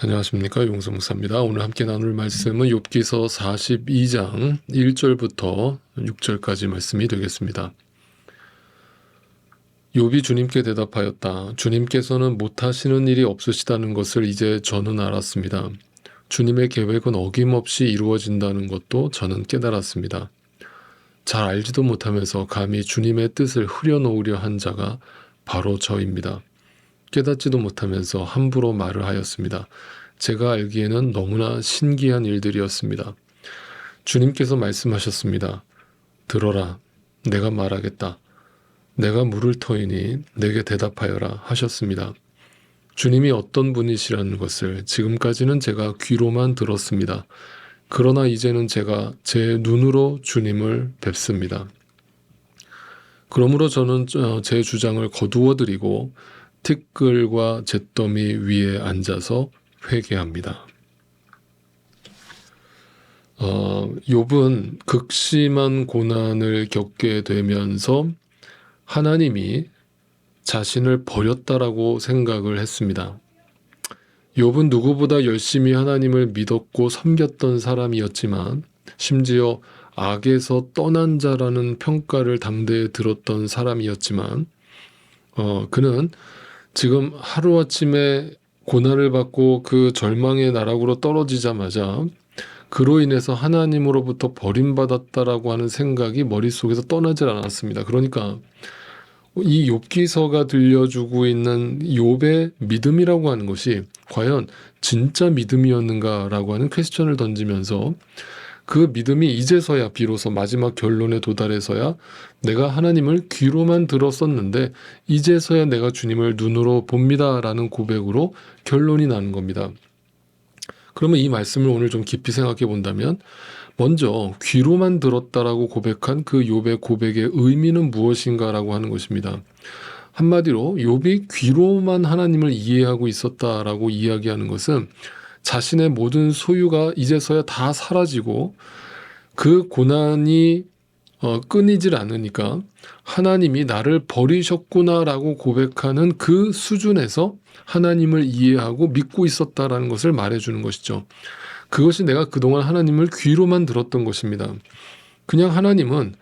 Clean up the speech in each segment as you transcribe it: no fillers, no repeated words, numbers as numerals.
안녕하십니까, 용서 목사입니다. 오늘 함께 나눌 말씀은 욥기서 42장 1절부터 6절까지 말씀이 되겠습니다. 욥이 주님께 대답하였다. 주님께서는 못하시는 일이 없으시다는 것을 이제 저는 알았습니다. 주님의 계획은 어김없이 이루어진다는 것도 저는 깨달았습니다. 잘 알지도 못하면서 감히 주님의 뜻을 흐려놓으려 한 자가 바로 저입니다. 깨닫지도 못하면서 함부로 말을 하였습니다. 제가 알기에는 너무나 신기한 일들이었습니다. 주님께서 말씀하셨습니다. 들어라, 내가 말하겠다. 내가 물을 터이니 내게 대답하여라 하셨습니다. 주님이 어떤 분이시라는 것을 지금까지는 제가 귀로만 들었습니다. 그러나 이제는 제가 제 눈으로 주님을 뵙습니다. 그러므로 저는 제 주장을 거두어드리고 티끌과 잿더미 위에 앉아서 회개합니다. 욥은 극심한 고난을 겪게 되면서 하나님이 자신을 버렸다라고 생각을 했습니다. 욥은 누구보다 열심히 하나님을 믿었고 섬겼던 사람이었지만 심지어 악에서 떠난 자라는 평가를 당대에 들었던 사람이었지만 그는 지금 하루아침에 고난을 받고 그 절망의 나락으로 떨어지자마자 그로 인해서 하나님으로부터 버림받았다라고 하는 생각이 머릿속에서 떠나질 않았습니다. 그러니까 이 욥기서가 들려주고 있는 욥의 믿음이라고 하는 것이 과연 진짜 믿음이었는가라고 하는 퀘스천을 던지면서 그 믿음이 이제서야 비로소 마지막 결론에 도달해서야 내가 하나님을 귀로만 들었었는데 이제서야 내가 주님을 눈으로 봅니다라는 고백으로 결론이 나는 겁니다. 그러면 이 말씀을 오늘 좀 깊이 생각해 본다면 먼저 귀로만 들었다라고 고백한 그 욥의 고백의 의미는 무엇인가라고 하는 것입니다. 한마디로 욥이 귀로만 하나님을 이해하고 있었다라고 이야기하는 것은 자신의 모든 소유가 이제서야 다 사라지고 그 고난이 끊이질 않으니까 하나님이 나를 버리셨구나라고 고백하는 그 수준에서 하나님을 이해하고 믿고 있었다라는 것을 말해주는 것이죠. 그것이 내가 그동안 하나님을 귀로만 들었던 것입니다. 그냥 하나님은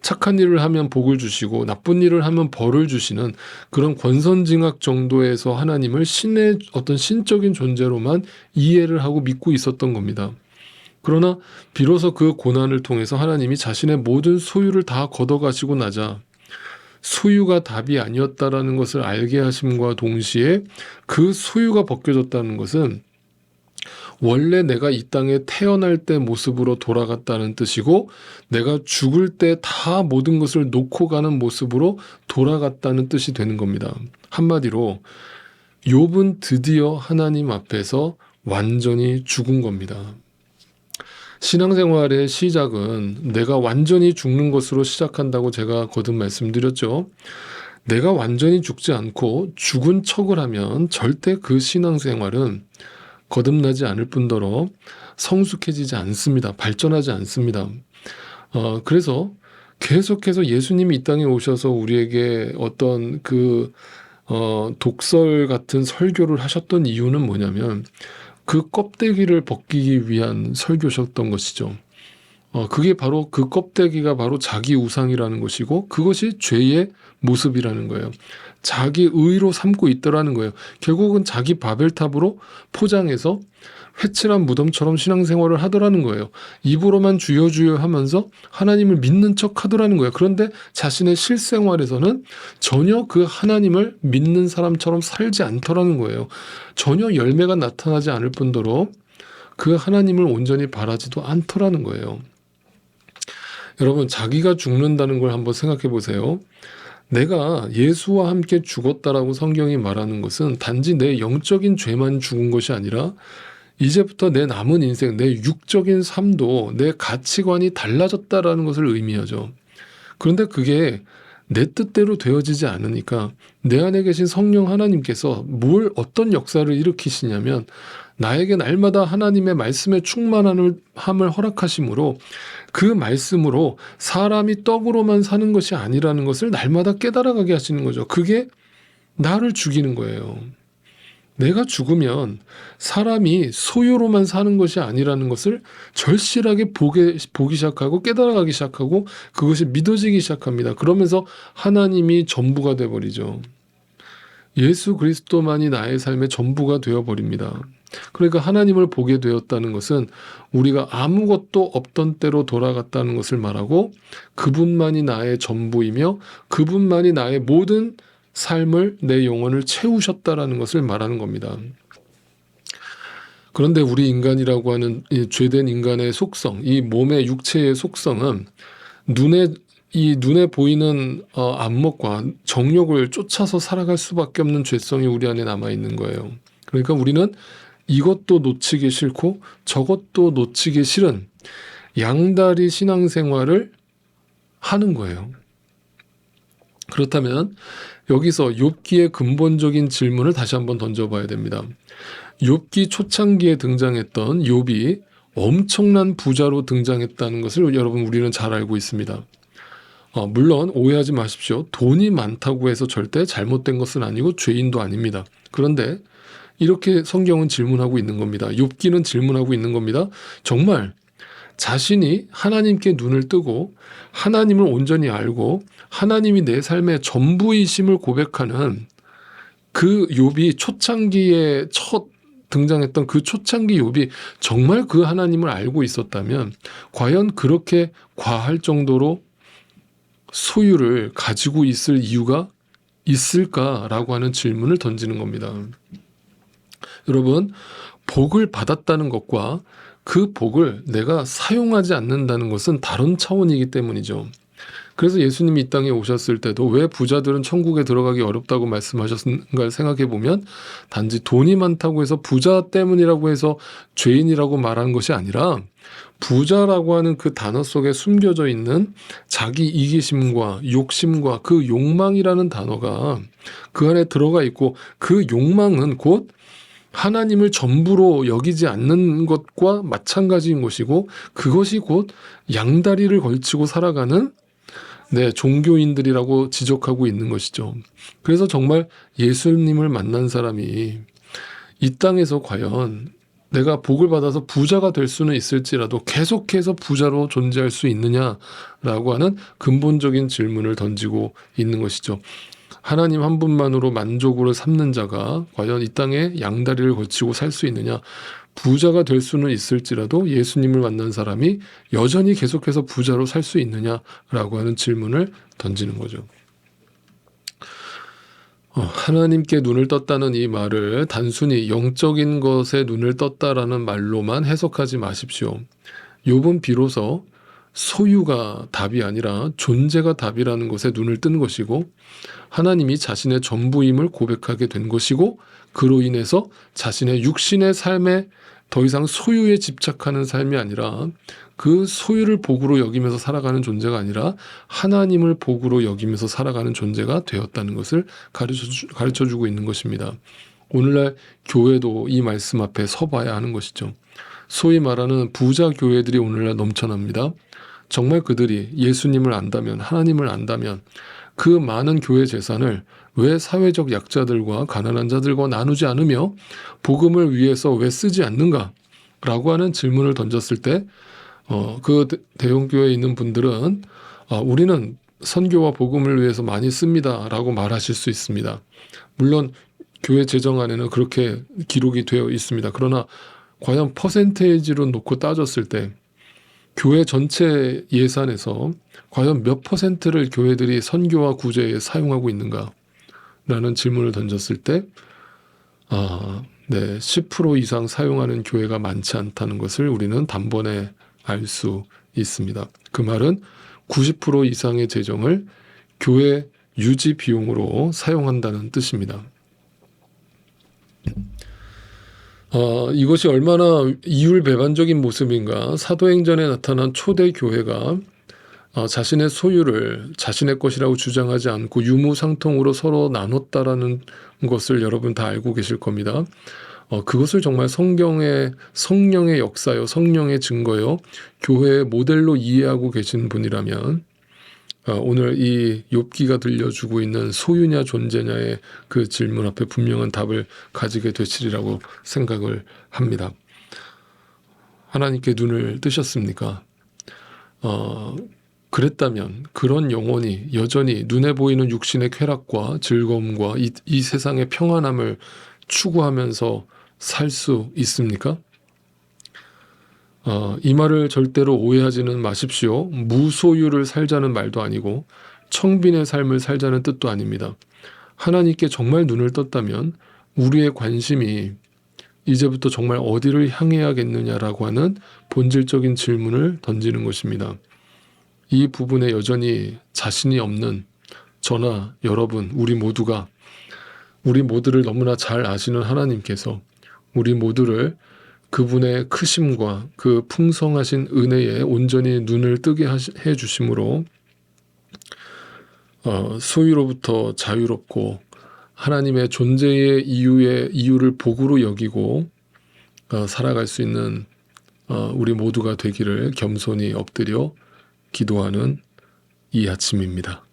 착한 일을 하면 복을 주시고 나쁜 일을 하면 벌을 주시는 그런 권선징악 정도에서 하나님을 신의 어떤 신적인 존재로만 이해를 하고 믿고 있었던 겁니다. 그러나 비로소 그 고난을 통해서 하나님이 자신의 모든 소유를 다 걷어가시고 나자 소유가 답이 아니었다라는 것을 알게 하심과 동시에 그 소유가 벗겨졌다는 것은 원래 내가 이 땅에 태어날 때 모습으로 돌아갔다는 뜻이고 내가 죽을 때 다 모든 것을 놓고 가는 모습으로 돌아갔다는 뜻이 되는 겁니다. 한마디로 욥은 드디어 하나님 앞에서 완전히 죽은 겁니다. 신앙생활의 시작은 내가 완전히 죽는 것으로 시작한다고 제가 거듭 말씀드렸죠. 내가 완전히 죽지 않고 죽은 척을 하면 절대 그 신앙생활은 거듭나지 않을 뿐더러 성숙해지지 않습니다. 발전하지 않습니다. 그래서 계속해서 예수님이 이 땅에 오셔서 우리에게 어떤 독설 같은 설교를 하셨던 이유는 뭐냐면 그 껍데기를 벗기기 위한 설교셨던 것이죠. 그게 바로 그 껍데기가 바로 자기 우상이라는 것이고 그것이 죄의 모습이라는 거예요. 자기 의로 삼고 있더라는 거예요. 결국은 자기 바벨탑으로 포장해서 회칠한 무덤처럼 신앙생활을 하더라는 거예요. 입으로만 주여 주여 하면서 하나님을 믿는 척 하더라는 거예요. 그런데 자신의 실생활에서는 전혀 그 하나님을 믿는 사람처럼 살지 않더라는 거예요. 전혀 열매가 나타나지 않을 뿐더러 그 하나님을 온전히 바라지도 않더라는 거예요. 여러분, 자기가 죽는다는 걸 한번 생각해 보세요. 내가 예수와 함께 죽었다라고 성경이 말하는 것은 단지 내 영적인 죄만 죽은 것이 아니라 이제부터 내 남은 인생, 내 육적인 삶도 내 가치관이 달라졌다라는 것을 의미하죠. 그런데 그게 내 뜻대로 되어지지 않으니까 내 안에 계신 성령 하나님께서 어떤 역사를 일으키시냐면 나에게 날마다 하나님의 말씀에 충만함을 허락하심으로 그 말씀으로 사람이 떡으로만 사는 것이 아니라는 것을 날마다 깨달아가게 하시는 거죠. 그게 나를 죽이는 거예요. 내가 죽으면 사람이 소유로만 사는 것이 아니라는 것을 절실하게 보기 시작하고 깨달아가기 시작하고 그것이 믿어지기 시작합니다. 그러면서 하나님이 전부가 되어버리죠. 예수 그리스도만이 나의 삶의 전부가 되어버립니다. 그러니까 하나님을 보게 되었다는 것은 우리가 아무것도 없던 때로 돌아갔다는 것을 말하고 그분만이 나의 전부이며 그분만이 나의 모든 삶을, 내 영혼을 채우셨다라는 것을 말하는 겁니다. 그런데 우리 인간이라고 하는 이 죄된 인간의 속성, 이 몸의 육체의 속성은 눈에 보이는 안목과 정욕을 쫓아서 살아갈 수밖에 없는 죄성이 우리 안에 남아 있는 거예요. 그러니까 우리는 이것도 놓치기 싫고 저것도 놓치기 싫은 양다리 신앙생활을 하는 거예요. 그렇다면 여기서 욥기의 근본적인 질문을 다시 한번 던져봐야 됩니다. 욥기 초창기에 등장했던 욥이 엄청난 부자로 등장했다는 것을 여러분 우리는 잘 알고 있습니다. 물론 오해하지 마십시오. 돈이 많다고 해서 절대 잘못된 것은 아니고 죄인도 아닙니다. 그런데 이렇게 성경은 질문하고 있는 겁니다. 욥기는 질문하고 있는 겁니다. 정말 자신이 하나님께 눈을 뜨고 하나님을 온전히 알고 하나님이 내 삶의 전부이심을 고백하는 그 욥이 초창기에 첫 등장했던 그 초창기 욥이 정말 그 하나님을 알고 있었다면 과연 그렇게 과할 정도로 소유를 가지고 있을 이유가 있을까라고 하는 질문을 던지는 겁니다. 여러분, 복을 받았다는 것과 그 복을 내가 사용하지 않는다는 것은 다른 차원이기 때문이죠. 그래서 예수님이 이 땅에 오셨을 때도 왜 부자들은 천국에 들어가기 어렵다고 말씀하셨는가를 생각해 보면 단지 돈이 많다고 해서 부자 때문이라고 해서 죄인이라고 말하는 것이 아니라 부자라고 하는 그 단어 속에 숨겨져 있는 자기 이기심과 욕심과 그 욕망이라는 단어가 그 안에 들어가 있고 그 욕망은 곧 하나님을 전부로 여기지 않는 것과 마찬가지인 것이고 그것이 곧 양다리를 걸치고 살아가는 종교인들이라고 지적하고 있는 것이죠. 그래서 정말 예수님을 만난 사람이 이 땅에서 과연 내가 복을 받아서 부자가 될 수는 있을지라도 계속해서 부자로 존재할 수 있느냐라고 하는 근본적인 질문을 던지고 있는 것이죠. 하나님 한 분만으로 만족으로 삼는 자가 과연 이 땅에 양다리를 걸치고 살 수 있느냐? 부자가 될 수는 있을지라도 예수님을 만난 사람이 여전히 계속해서 부자로 살 수 있느냐라고 하는 질문을 던지는 거죠. 하나님께 눈을 떴다는 이 말을 단순히 영적인 것에 눈을 떴다라는 말로만 해석하지 마십시오. 욥은 비로소 소유가 답이 아니라 존재가 답이라는 것에 눈을 뜬 것이고 하나님이 자신의 전부임을 고백하게 된 것이고 그로 인해서 자신의 육신의 삶에 더 이상 소유에 집착하는 삶이 아니라 그 소유를 복으로 여기면서 살아가는 존재가 아니라 하나님을 복으로 여기면서 살아가는 존재가 되었다는 것을 가르쳐주고 있는 것입니다. 오늘날 교회도 이 말씀 앞에 서봐야 하는 것이죠. 소위 말하는 부자 교회들이 오늘날 넘쳐납니다. 정말 그들이 예수님을 안다면, 하나님을 안다면 그 많은 교회 재산을 왜 사회적 약자들과 가난한 자들과 나누지 않으며 복음을 위해서 왜 쓰지 않는가? 라고 하는 질문을 던졌을 때 그 대형교회에 있는 분들은 우리는 선교와 복음을 위해서 많이 씁니다 라고 말하실 수 있습니다. 물론 교회 재정안에는 그렇게 기록이 되어 있습니다. 그러나 과연 퍼센테이지로 놓고 따졌을 때 교회 전체 예산에서 과연 몇 퍼센트를 교회들이 선교와 구제에 사용하고 있는가? 라는 질문을 던졌을 때 10% 이상 사용하는 교회가 많지 않다는 것을 우리는 단번에 알 수 있습니다. 그 말은 90% 이상의 재정을 교회 유지 비용으로 사용한다는 뜻입니다. 이것이 얼마나 이율배반적인 모습인가. 사도행전에 나타난 초대 교회가 자신의 소유를 자신의 것이라고 주장하지 않고 유무상통으로 서로 나눴다라는 것을 여러분 다 알고 계실 겁니다. 그것을 정말 성령의 역사요, 성령의 증거요, 교회의 모델로 이해하고 계신 분이라면 오늘 이 욥기가 들려주고 있는 소유냐 존재냐의 그 질문 앞에 분명한 답을 가지게 되시리라고 생각을 합니다. 하나님께 눈을 뜨셨습니까? 그랬다면 그런 영혼이 여전히 눈에 보이는 육신의 쾌락과 즐거움과 이 세상의 평안함을 추구하면서 살 수 있습니까? 이 말을 절대로 오해하지는 마십시오. 무소유를 살자는 말도 아니고 청빈의 삶을 살자는 뜻도 아닙니다. 하나님께 정말 눈을 떴다면 우리의 관심이 이제부터 정말 어디를 향해야겠느냐라고 하는 본질적인 질문을 던지는 것입니다. 이 부분에 여전히 자신이 없는 저나 여러분, 우리 모두를 너무나 잘 아시는 하나님께서 우리 모두를 그분의 크심과 그 풍성하신 은혜에 온전히 눈을 뜨게 해 주심으로 소유로부터 자유롭고 하나님의 존재의 이유를 복으로 여기고 살아갈 수 있는 우리 모두가 되기를 겸손히 엎드려 기도하는 이 아침입니다.